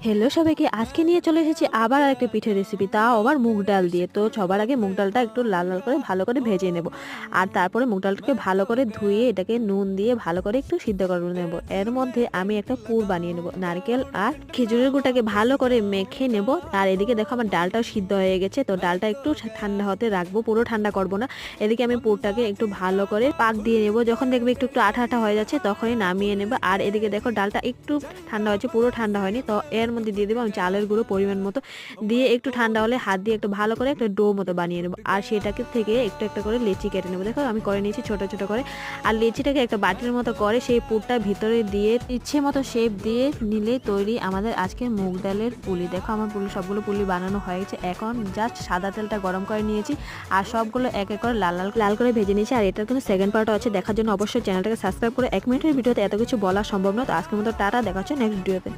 Hello সবাইকে, আজকে নিয়ে চলে এসেছি আবার আরেকটা পিঠের রেসিপি, তাও আবার মুগ ডাল দিয়ে। তো সবার আগে মুগ ডালটা একটু লাল লাল করে ভালো করে ভেজে নেব। আর তারপরে মুগ ডালটাকে ভালো করে ধুয়ে এটাকে নুন দিয়ে ভালো করে একটু সিদ্ধ করে নেব। এর মধ্যে আমি একটা পুর বানিয়ে নেব, নারকেল আর খেজুরের গুঁড়াটাকে ভালো করে মেখে নেব। আর এদিকে দেখো আমার ডালটাও সিদ্ধ হয়ে গেছে, তো ডালটা একটু ঠান্ডা হতে রাখবো, পুরো ঠান্ডা করবো না। এদিকে আমি পুরটাকে একটু ভালো করে পাক দিয়ে নেব, যখন দেখবে একটু একটু আঠা আঠা হয়ে যাচ্ছে তখনই নামিয়ে নেব। আর এদিকে দেখো ডালটা একটু ঠান্ডা হয়েছে, পুরো ঠান্ডা হয়নি। তো এর মধ্যে দিয়ে দেবো আমি চালের গুঁড়ো পরিমাণ মতো, দিয়ে একটু ঠান্ডা হলে হাত দিয়ে একটু ভালো করে একটা ডো মতো বানিয়ে নেবো। আর সেটাকে থেকে একটু একটা করে লেচি কেটে নেবো। দেখো আমি করে নিয়েছি ছোট ছোট করে। আর লেচিটাকে একটা বাটির মতো করে সেই পুরটা ভিতরে দিয়ে ইচ্ছে মতো শেপ দিয়ে নিলে তৈরি আমাদের আজকের মুগ ডালের পুলি। দেখো আমার পুলি সবগুলো পুলি বানানো হয়ে গেছে। এখন জাস্ট সাদা তেলটা গরম করে নিয়েছি আর সবগুলো এক এক করে লাল লাল লাল করে ভেজে নিয়েছি। আর এটার কিন্তু সেকেন্ড পার্টও আছে, দেখার জন্য অবশ্যই চ্যানেলটাকে সাবস্ক্রাইব করে। 1 মিনিটের ভিডিওতে এত কিছু বলা সম্ভব নয়। তো আজকের মতো টাটা, দেখা হচ্ছে নেক্সট ভিডিওতে।